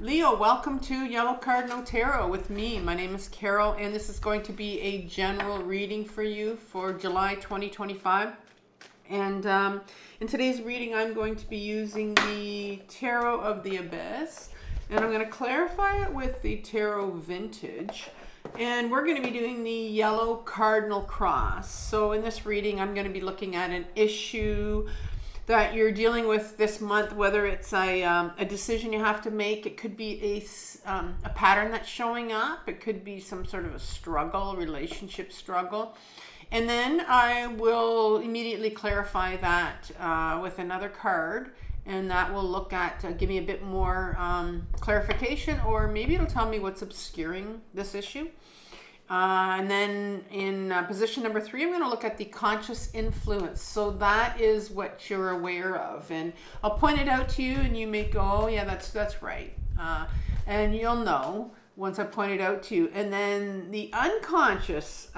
Leo, welcome to Yellow Cardinal Tarot with me. My name is Carol, and this is going to be a general reading for you for July 2025. And in today's reading, I'm going to be using the Tarot of the Abyss, and I'm going to clarify it with the Tarot Vintage. And we're going to be doing the Yellow Cardinal Cross. So in this reading, I'm going to be looking at an issue that you're dealing with this month, whether it's a decision you have to make. It could be a pattern that's showing up. It could be some sort of a struggle, relationship struggle. And then I will immediately clarify that with another card, and that will look at, give me a bit more clarification, or maybe it'll tell me what's obscuring this issue. And then in position number 3, I'm going to look at the conscious influence. So that is what you're aware of. And I'll point it out to you, and you may go, oh, yeah, that's right. And you'll know once I point it out to you. And then the unconscious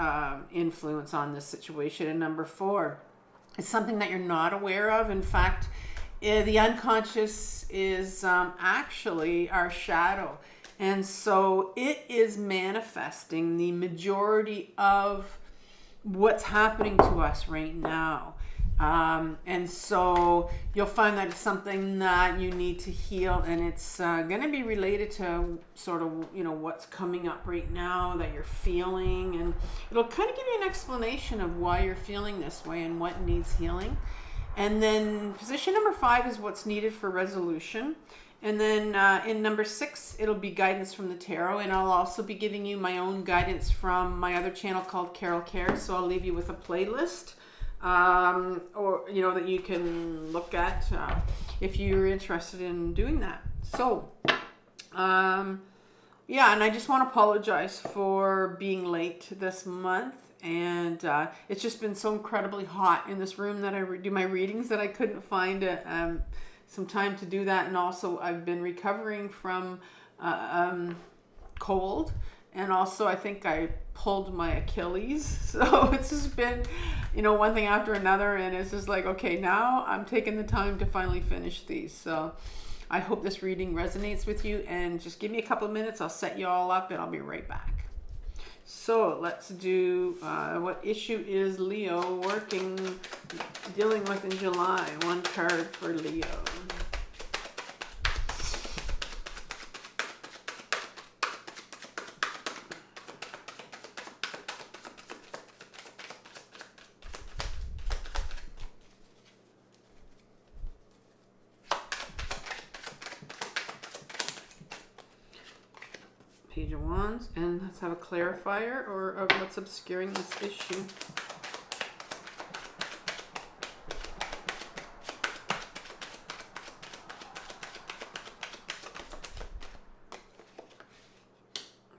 influence on this situation in number 4 is something that you're not aware of. In fact, the unconscious is actually our shadow. And so it is manifesting the majority of what's happening to us right now. And so you'll find that it's something that you need to heal, and it's going to be related to sort of, what's coming up right now that you're feeling. And it'll kind of give you an explanation of why you're feeling this way and what needs healing. And then position number 5 is what's needed for resolution. And then in number 6, it'll be guidance from the tarot. And I'll also be giving you my own guidance from my other channel called Carol Cares. So I'll leave you with a playlist, or, that you can look at if you're interested in doing that. So, yeah, and I just want to apologize for being late this month. And it's just been so incredibly hot in this room that I do my readings that I couldn't find some time to do that. And also I've been recovering from cold, and also I think I pulled my Achilles. So it's just been, one thing after another, and it's just like, okay, now I'm taking the time to finally finish these. So I hope this reading resonates with you, and just give me a couple of minutes. I'll set you all up and I'll be right back. So let's do what issue is Leo dealing with in July. One card for Leo. Page of Wands, and let's have a clarifier or of what's obscuring this issue.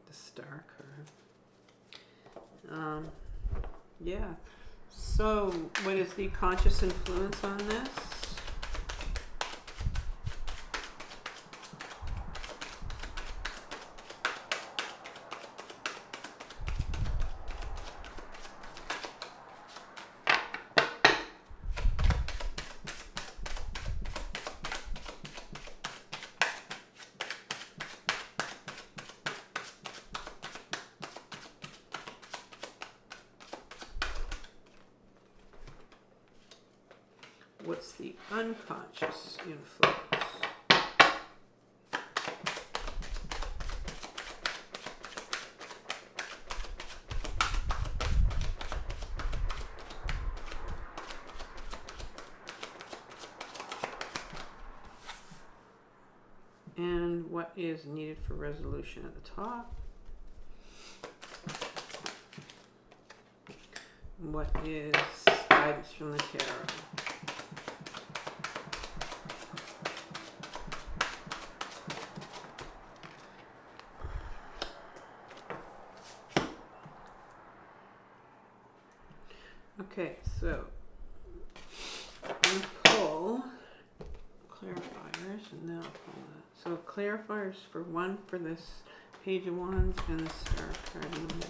The Star card. Yeah. So, what is the conscious influence on this? What's the unconscious influence? And what is needed for resolution at the top? What is guidance from the tarot? Okay, so I'm going to pull clarifiers, and then I'll pull that. So clarifiers for one for this Page of Wands and the Star card in the middle.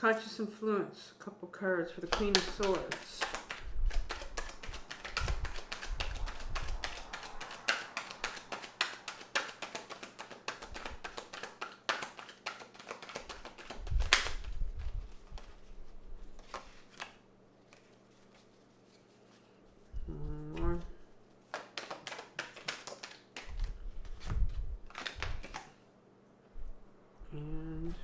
Subconscious influence. A couple cards for the Queen of Swords. More. And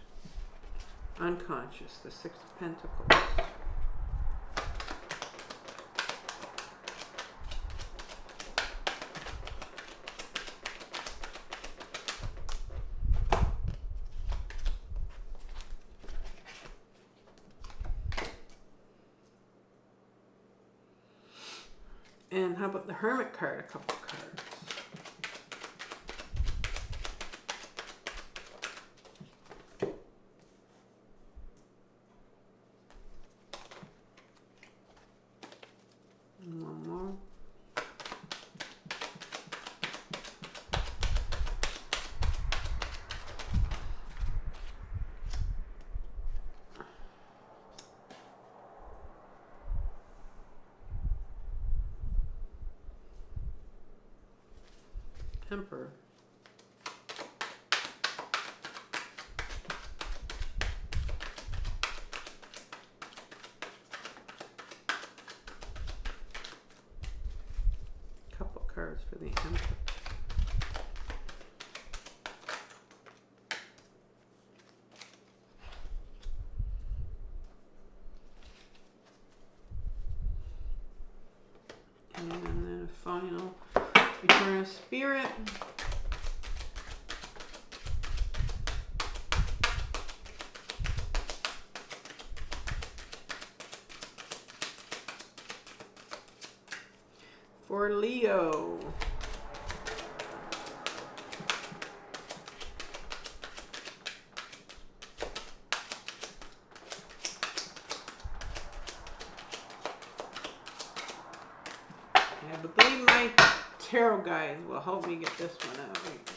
unconscious, the Six of Pentacles. And how about the Hermit card, a couple cards? And one more. Emperor. Couple cards for the Emperor. And then a final Return of Spirit. For Leo. I believe my tarot guides will help me get this one out right now.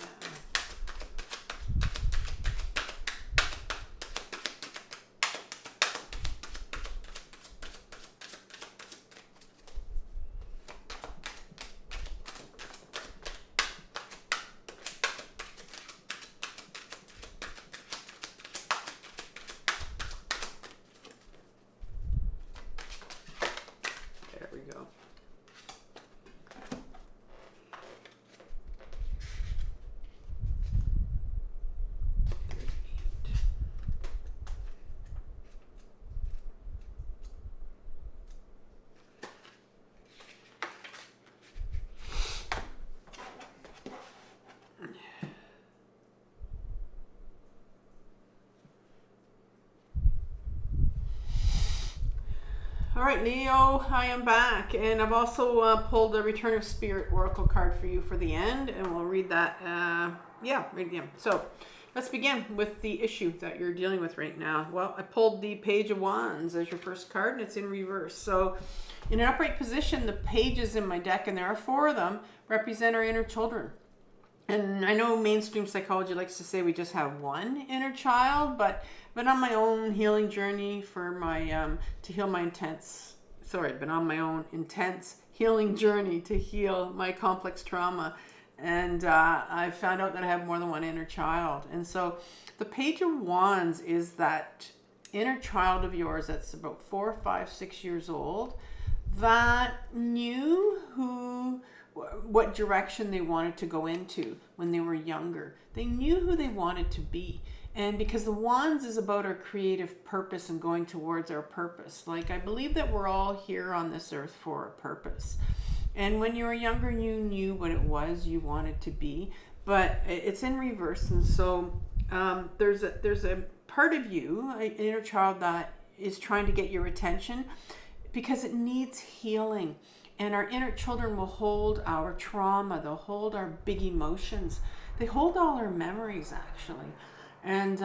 There we go. All right, Leo, I am back, and I've also pulled the Return of Spirit Oracle card for you for the end, and we'll read that, right again. So let's begin with the issue that you're dealing with right now. Well, I pulled the Page of Wands as your first card, and it's in reverse. So in an upright position, the pages in my deck, and there are 4 of them, represent our inner children. And I know mainstream psychology likes to say we just have one inner child, but on my own healing journey for my to heal my intense healing journey to heal my complex trauma, and I found out that I have more than one inner child. And so the Page of Wands is that inner child of yours that's about 4, 5, 6 years old that knew what direction they wanted to go into when they were younger. They knew who they wanted to be. And because the Wands is about our creative purpose and going towards our purpose. Like, I believe that we're all here on this earth for a purpose. And when you were younger, you knew what it was you wanted to be. But it's in reverse. And so there's a part of you, an inner child, that is trying to get your attention because it needs healing. And our inner children will hold our trauma. They'll hold our big emotions. They hold all our memories, actually. And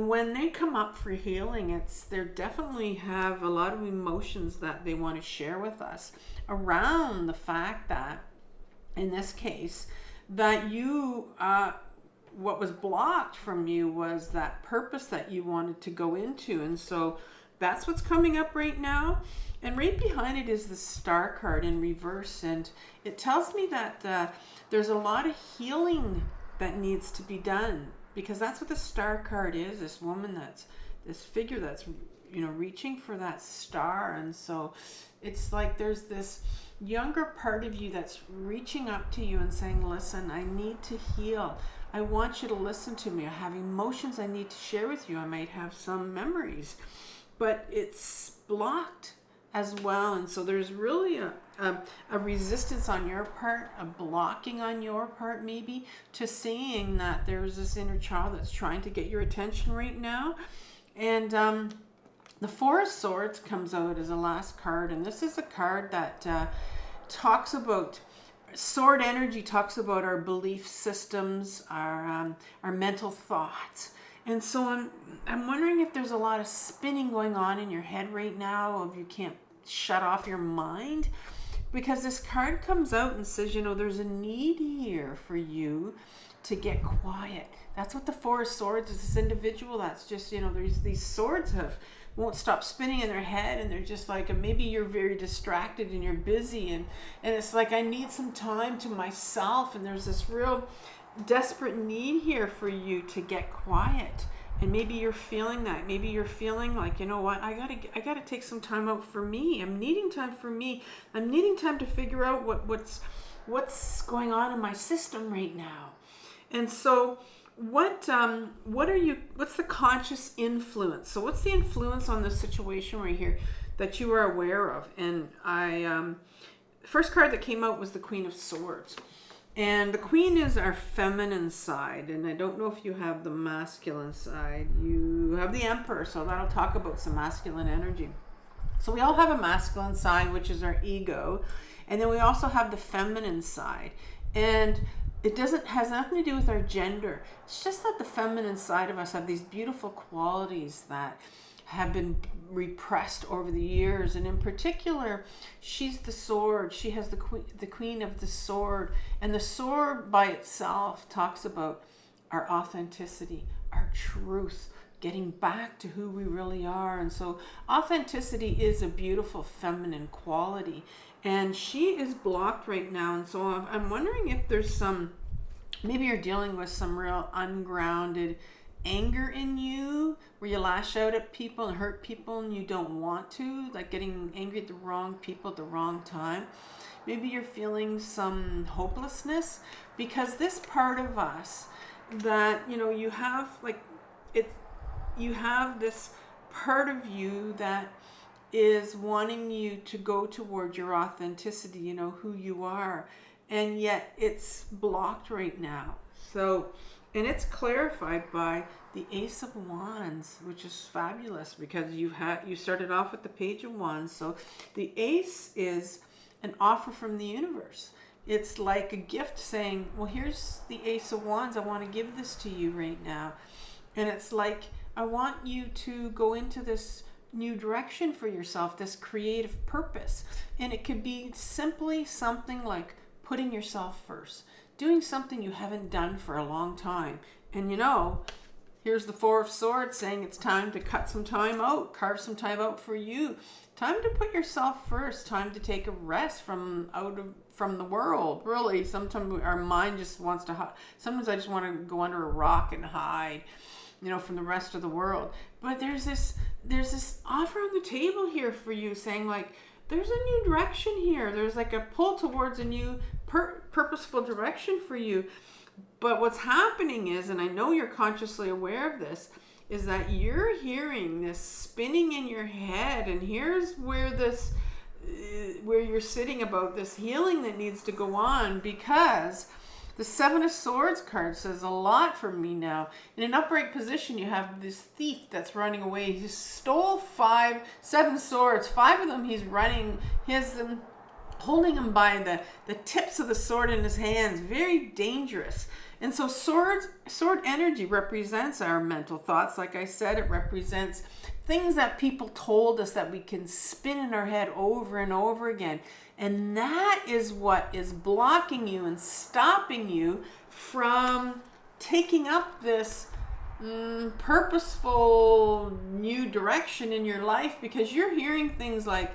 when they come up for healing, they definitely have a lot of emotions that they want to share with us around the fact that, in this case, that you what was blocked from you was that purpose that you wanted to go into. And so that's what's coming up right now. And right behind it is the Star card in reverse. And it tells me that there's a lot of healing that needs to be done, because that's what the Star card is. This woman that's, this figure that's, you know, reaching for that star. And so it's like there's this younger part of you that's reaching up to you and saying, listen, I need to heal. I want you to listen to me. I have emotions I need to share with you. I might have some memories, but it's blocked as well. And so there's really a resistance on your part, a blocking on your part maybe, to seeing that there's this inner child that's trying to get your attention right now. And the Four of Swords comes out as the last card, and this is a card that talks about sword energy, talks about our belief systems, our mental thoughts. And so I'm wondering if there's a lot of spinning going on in your head right now, if you can't shut off your mind, because this card comes out and says, you know, there's a need here for you to get quiet. That's what the Four of Swords is. This individual that's just, you know, there's these swords won't stop spinning in their head, and they're just like, and maybe you're very distracted and you're busy, and it's like, I need some time to myself, and there's this real desperate need here for you to get quiet. And maybe you're feeling that. Maybe you're feeling like, you know what, I gotta take some time out for me. I'm needing time for me. I'm needing time to figure out what's going on in my system right now. And so what's the conscious influence? So what's the influence on this situation right here that you are aware of? And the first card that came out was the Queen of Swords. And the Queen is our feminine side, and I don't know if you have the masculine side. You have the Emperor, so that'll talk about some masculine energy. So we all have a masculine side, which is our ego, and then we also have the feminine side. And it has nothing to do with our gender. It's just that the feminine side of us have these beautiful qualities that have been repressed over the years. And in particular, she's the sword. She has the queen of the sword. And the sword by itself talks about our authenticity, our truth, getting back to who we really are. And so authenticity is a beautiful feminine quality. And she is blocked right now. And so I'm wondering if there's maybe you're dealing with some real ungrounded anger in you, where you lash out at people and hurt people and you don't want to, like getting angry at the wrong people at the wrong time. Maybe you're feeling some hopelessness, because this part of us that, you know, you have this part of you that is wanting you to go toward your authenticity, you know, who you are, and yet it's blocked right now. So, and it's clarified by the Ace of Wands, which is fabulous, because you started off with the Page of Wands. So the Ace is an offer from the universe. It's like a gift saying, well, here's the Ace of Wands. I want to give this to you right now. And it's like, I want you to go into this new direction for yourself, this creative purpose. And it could be simply something like putting yourself first, doing something you haven't done for a long time. And you know, here's the Four of Swords saying it's time to cut some time out, carve some time out for you. Time to put yourself first, time to take a rest from the world. Really, sometimes our mind just wants to hide. Sometimes I just want to go under a rock and hide, you know, from the rest of the world. But there's this offer on the table here for you saying, like, there's a new direction here. There's like a pull towards a new purposeful direction for you. But what's happening is, and I know you're consciously aware of this, is that you're hearing this spinning in your head, and here's where you're sitting about this healing that needs to go on, because the Seven of Swords card says a lot for me now. In an upright position, you have this thief that's running away. He stole seven swords. 5 of them he's running. He has them holding him by the tips of the sword in his hands. Very dangerous. And so sword energy represents our mental thoughts. Like I said, it represents things that people told us that we can spin in our head over and over again. And that is what is blocking you and stopping you from taking up this purposeful new direction in your life, because you're hearing things like,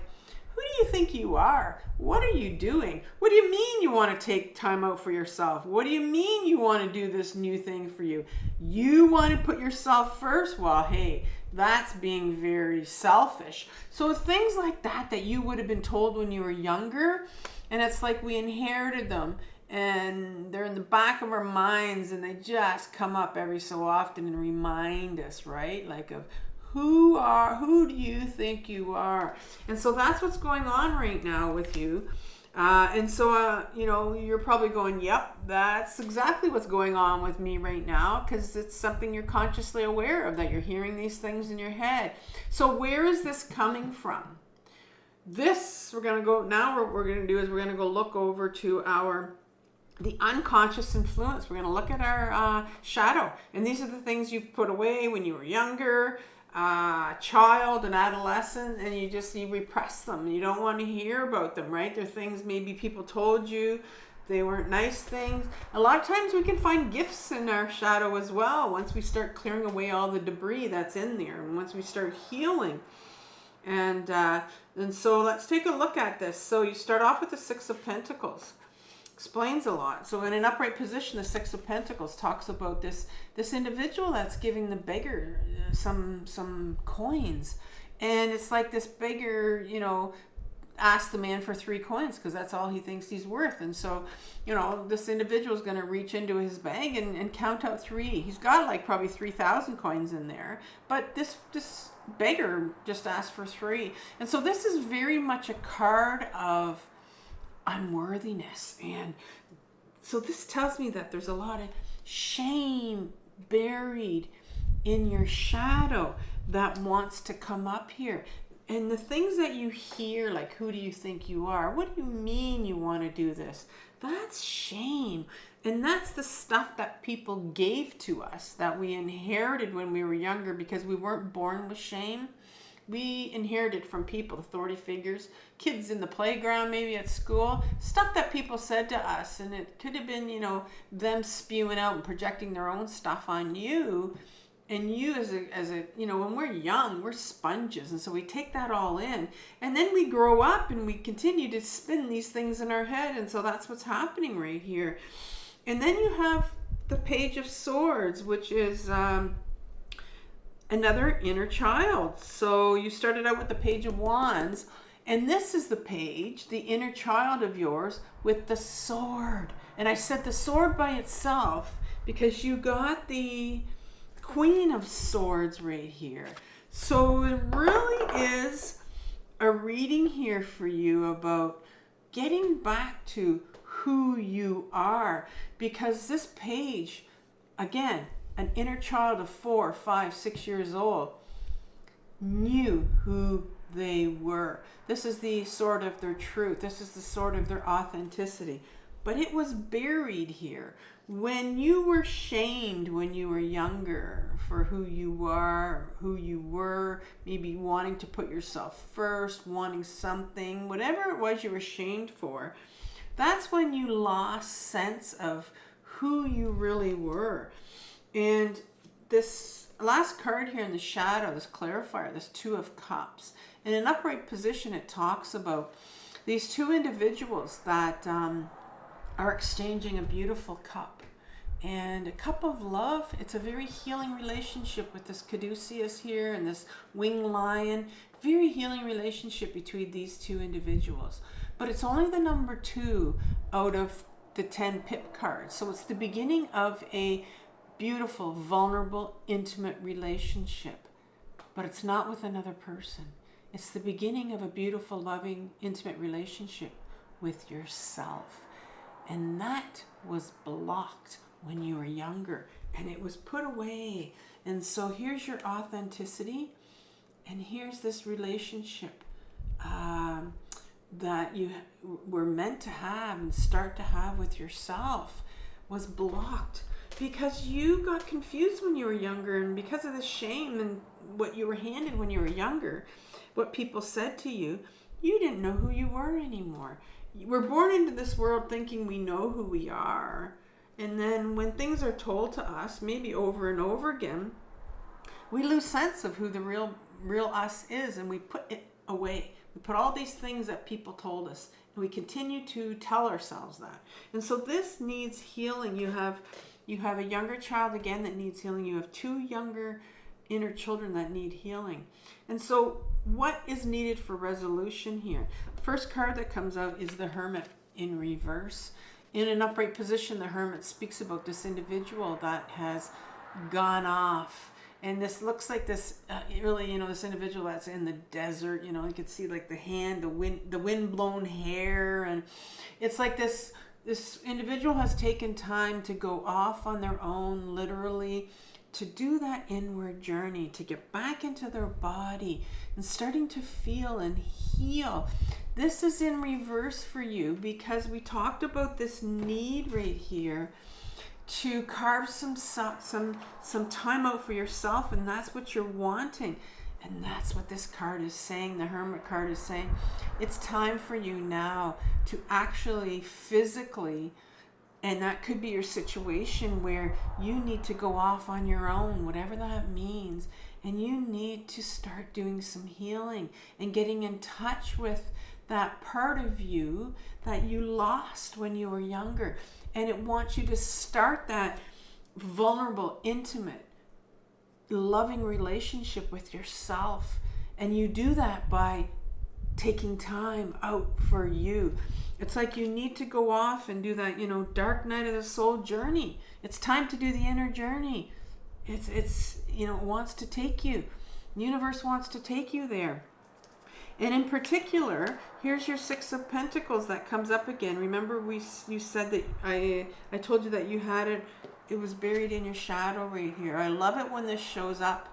who do you think you are? What are you doing? What do you mean you want to take time out for yourself? What do you mean you want to do this new thing for you? You want to put yourself first? Well, hey, that's being very selfish. So things like that you would have been told when you were younger, and it's like we inherited them, and they're in the back of our minds, and they just come up every so often and remind us, right? Like of who do you think you are? And so that's what's going on right now with you. And so, you know, you're probably going, yep, that's exactly what's going on with me right now, because it's something you're consciously aware of, that you're hearing these things in your head. So where is this coming from? This, we're going to go, now what we're going to do is we're going to go look over to the unconscious influence. We're going to look at our shadow. And these are the things you've put away when you were younger, child and adolescent, and you repress them. You don't want to hear about them, right? They're things maybe people told you, they weren't nice things. A lot of times we can find gifts in our shadow as well, once we start clearing away all the debris that's in there, and once we start healing. And so let's take a look at this. So you start off with the Six of Pentacles. Explains a lot. So in an upright position, the Six of Pentacles talks about this individual that's giving the beggar some coins, and it's like this beggar, you know, asked the man for 3 coins because that's all he thinks he's worth. And so, you know, this individual is going to reach into his bag and count out 3. He's got like probably 3,000 coins in there, but this beggar just asked for 3. And so this is very much a card of unworthiness. And so this tells me that there's a lot of shame buried in your shadow that wants to come up here. And the things that you hear, like, who do you think you are? What do you mean you want to do this? That's shame. And that's the stuff that people gave to us, that we inherited when we were younger, because we weren't born with shame. We inherited from people, authority figures, kids in the playground, maybe at school, stuff that people said to us. And it could have been, you know, them spewing out and projecting their own stuff on you. And you as a, you know, when we're young, we're sponges. And so we take that all in. And then we grow up and we continue to spin these things in our head. And so that's what's happening right here. And then you have the Page of Swords, which is another inner child. So you started out with the Page of Wands. And this is the page, the inner child of yours, with the sword. And I said the sword by itself because you got the Queen of Swords right here. So it really is a reading here for you about getting back to who you are, because this page, again, an inner child of 4, 5, 6 years old knew who they were. This is the sword of their truth. This is the sword of their authenticity. But it was buried here. When you were shamed when you were younger for who you are, who you were, maybe wanting to put yourself first, wanting something, whatever it was you were shamed for, that's when you lost sense of who you really were. And this last card here in the shadow, this clarifier, this Two of Cups, in an upright position, it talks about these two individuals that are exchanging a beautiful cup. And a cup of love, it's a very healing relationship with this caduceus here and this winged lion. Very healing relationship between these two individuals. But it's only the number 2 out of the 10 pip cards. So it's the beginning of a beautiful, vulnerable, intimate relationship. But it's not with another person. It's the beginning of a beautiful, loving, intimate relationship with yourself. And that was blocked when you were younger, and it was put away. And so here's your authenticity, and here's this relationship that you were meant to have and start to have with yourself was blocked because you got confused when you were younger, and because of the shame and what you were handed when you were younger, what people said to you, you didn't know who you were anymore. We're born into this world thinking we know who we are. And then when things are told to us, maybe over and over again, we lose sense of who the real us is, and we put it away. We put all these things that people told us, and we continue to tell ourselves that. And so this needs healing. You have a younger child again that needs healing. You have two younger inner children that need healing. And so what is needed for resolution here? First card that comes out is the Hermit in reverse. In an upright position, the Hermit speaks about this individual that has gone off. And this looks like this, really, this individual that's in the desert. You can see like the hand, the wind-blown hair. And it's like this individual has taken time to go off on their own, literally, to do that inward journey, to get back into their body and starting to feel and heal. This is in reverse for you because we talked about this need right here to carve some time out for yourself, and that's what you're wanting. And that's what this card is saying. The Hermit card is saying it's time for you now to actually physically, and that could be your situation where you need to go off on your own, whatever that means, and you need to start doing some healing and getting in touch with that part of you that you lost when you were younger. And it wants you to start that vulnerable, intimate, loving relationship with yourself. And you do that by taking time out for you. It's like you need to go off and do that, dark night of the soul journey. It's time to do the inner journey. It wants to take you. The universe wants to take you there. And in particular, here's your Six of Pentacles that comes up again. Remember you said that I told you that you had it was buried in your shadow right here. I love it when this shows up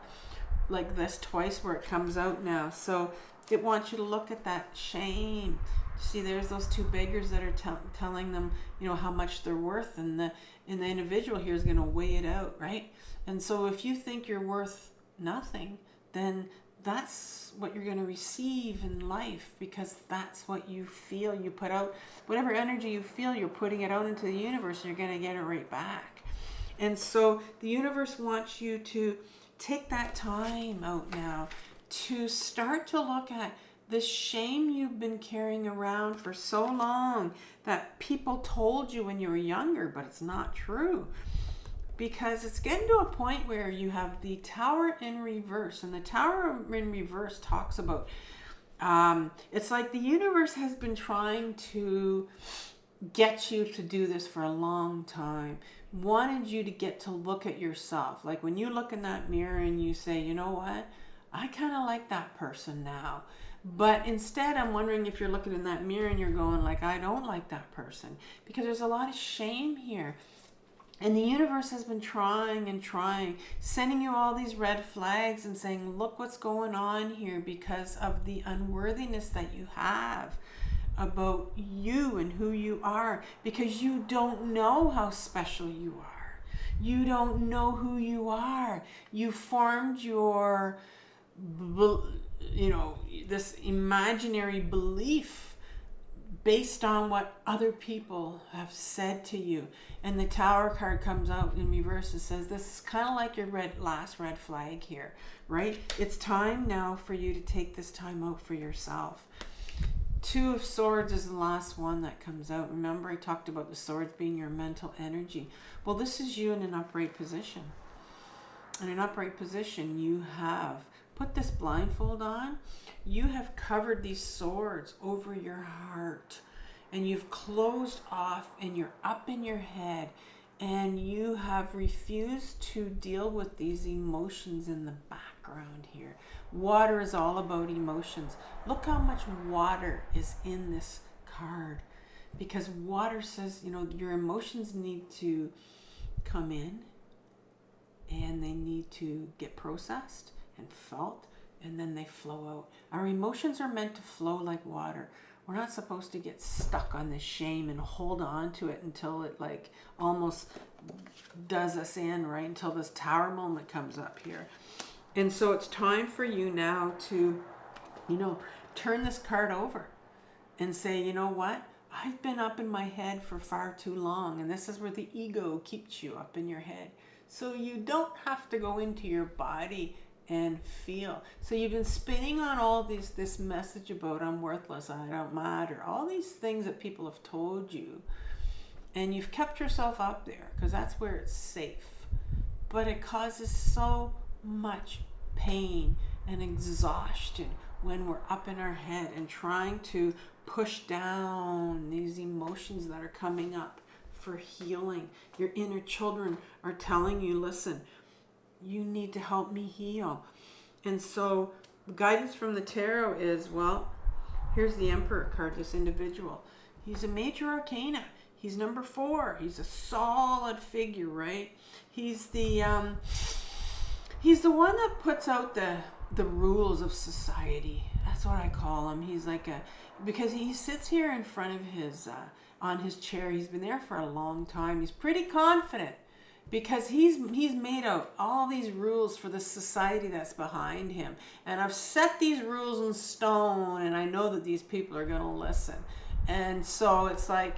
like this twice where it comes out now. So it wants you to look at that shame. See, there's those two beggars that are telling them, how much they're worth, and the individual here is going to weigh it out, right? And so if you think you're worth nothing, then that's what you're going to receive in life, because that's what you feel. You put out whatever energy you feel, you're putting it out into the universe, and you're going to get it right back. And so the universe wants you to take that time out now to start to look at the shame you've been carrying around for so long that people told you when you were younger, but it's not true. Because it's getting to a point where you have the Tower in reverse. And the Tower in reverse talks about, it's like the universe has been trying to get you to do this for a long time. Wanted you to get to look at yourself. Like when you look in that mirror and you say, you know what? I kind of like that person now. But instead, I'm wondering if you're looking in that mirror and you're going like, I don't like that person. Because there's a lot of shame here. And the universe has been trying and trying, sending you all these red flags and saying, look what's going on here because of the unworthiness that you have about you and who you are, because you don't know how special you are. You don't know who you are. You formed your, this imaginary belief based on what other people have said to you. And the Tower card comes out in reverse and says, this is kind of like your last red flag here, right? It's time now for you to take this time out for yourself. Two of Swords is the last one that comes out. Remember, I talked about the swords being your mental energy. Well, this is you in an upright position. In an upright position, you have put this blindfold on. You have covered these swords over your heart, and you've closed off, and you're up in your head, and you have refused to deal with these emotions in the background here. Water is all about emotions. Look how much water is in this card, because water says, your emotions need to come in, and they need to get processed and felt, and then they flow out. Our emotions are meant to flow like water. We're not supposed to get stuck on this shame and hold on to it until it like almost does us in, right? Until this Tower moment comes up here. And so it's time for you now to, turn this card over and say, you know what? I've been up in my head for far too long, and this is where the ego keeps you up in your head. So you don't have to go into your body and feel. So you've been spinning on all this message about I'm worthless, I don't matter, all these things that people have told you, and you've kept yourself up there because that's where it's safe. But it causes so much pain and exhaustion when we're up in our head and trying to push down these emotions that are coming up for healing. Your inner children are telling you, listen, you need to help me heal. And so the guidance from the tarot is, well, here's the Emperor card, this individual. He's a major arcana. He's number 4. He's a solid figure, right? He's the one that puts out the rules of society. That's what I call him. He's like because he sits here in front of his on his chair. He's been there for a long time. He's pretty confident because he's made out all these rules for the society that's behind him. And I've set these rules in stone, and I know that these people are going to listen. And so it's like,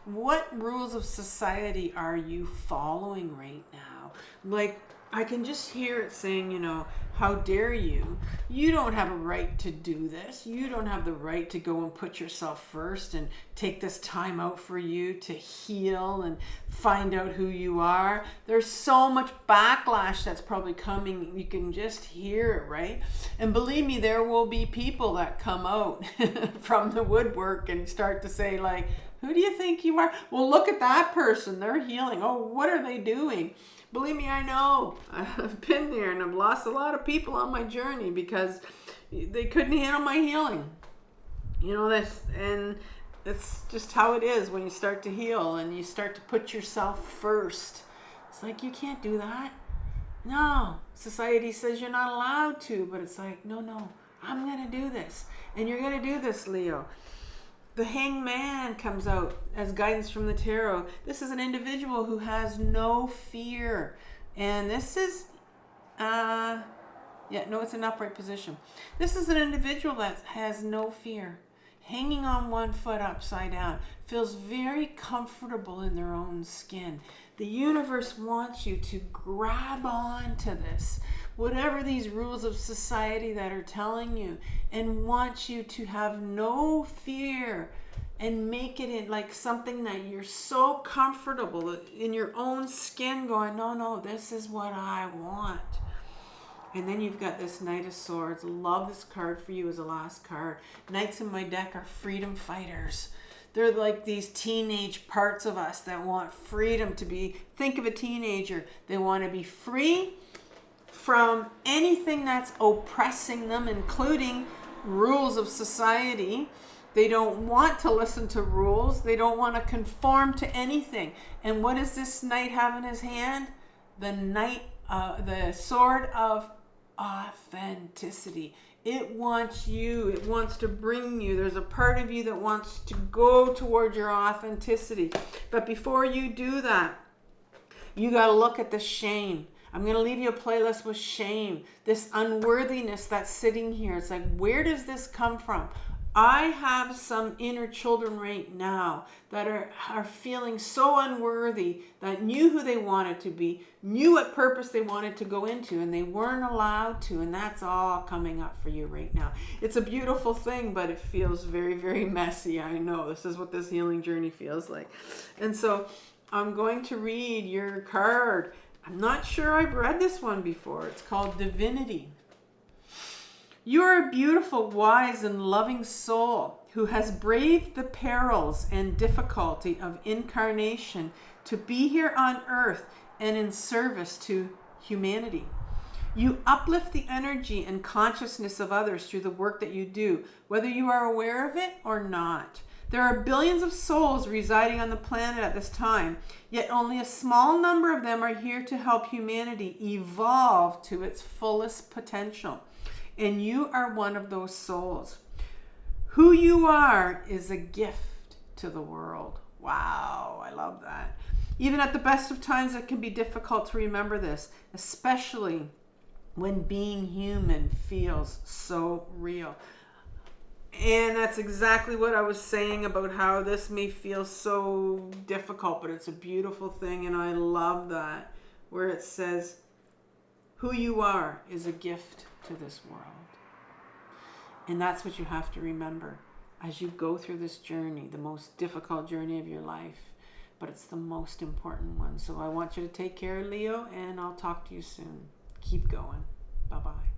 what rules of society are you following right now? Like, I can just hear it saying, you know, how dare you? You don't have a right to do this. You don't have the right to go and put yourself first and take this time out for you to heal and find out who you are. There's so much backlash that's probably coming. You can just hear it, right? And believe me, there will be people that come out from the woodwork and start to say, like, who do you think you are? Well, look at that person. They're healing. Oh, what are they doing? Believe me, I know. I've been there, and I've lost a lot of people on my journey because they couldn't handle my healing. You know, and it's just how it is when you start to heal and you start to put yourself first. It's like, you can't do that. No, society says you're not allowed to, but it's like, no, I'm going to do this. And you're going to do this, Leo. The Hanged Man comes out as guidance from the tarot. This is an individual who has no fear. And this is, it's an upright position. This is an individual that has no fear. Hanging on one foot upside down. Feels very comfortable in their own skin. The universe wants you to grab on to this. Whatever these rules of society that are telling you, and wants you to have no fear and make it in like something that you're so comfortable in your own skin going, no, this is what I want. And then you've got this Knight of Swords. Love this card for you as a last card. Knights in my deck are freedom fighters. They're like these teenage parts of us that want freedom to be, think of a teenager. They want to be free from anything that's oppressing them, including rules of society. They don't want to listen to rules. They don't want to conform to anything. And what does this knight have in his hand? The sword of authenticity. It wants you. It wants to bring you. There's a part of you that wants to go toward your authenticity. But before you do that, you got to look at the shame. I'm going to leave you a playlist with shame. This unworthiness that's sitting here. It's like, where does this come from? I have some inner children right now that are feeling so unworthy, that knew who they wanted to be, knew what purpose they wanted to go into, and they weren't allowed to. And that's all coming up for you right now. It's a beautiful thing, but it feels very, very messy. I know this is what this healing journey feels like. And so I'm going to read your card. I'm not sure I've read this one before. It's called Divinity. You are a beautiful, wise, and loving soul who has braved the perils and difficulty of incarnation to be here on earth and in service to humanity. You uplift the energy and consciousness of others through the work that you do, whether you are aware of it or not. There are billions of souls residing on the planet at this time, yet only a small number of them are here to help humanity evolve to its fullest potential. And you are one of those souls. Who you are is a gift to the world. Wow, I love that. Even at the best of times, it can be difficult to remember this, especially when being human feels so real. And that's exactly what I was saying about how this may feel so difficult, but it's a beautiful thing, and I love that, where it says, who you are is a gift to this world. And that's what you have to remember as you go through this journey, the most difficult journey of your life, but it's the most important one. So I want you to take care, Leo, and I'll talk to you soon. Keep going. Bye-bye.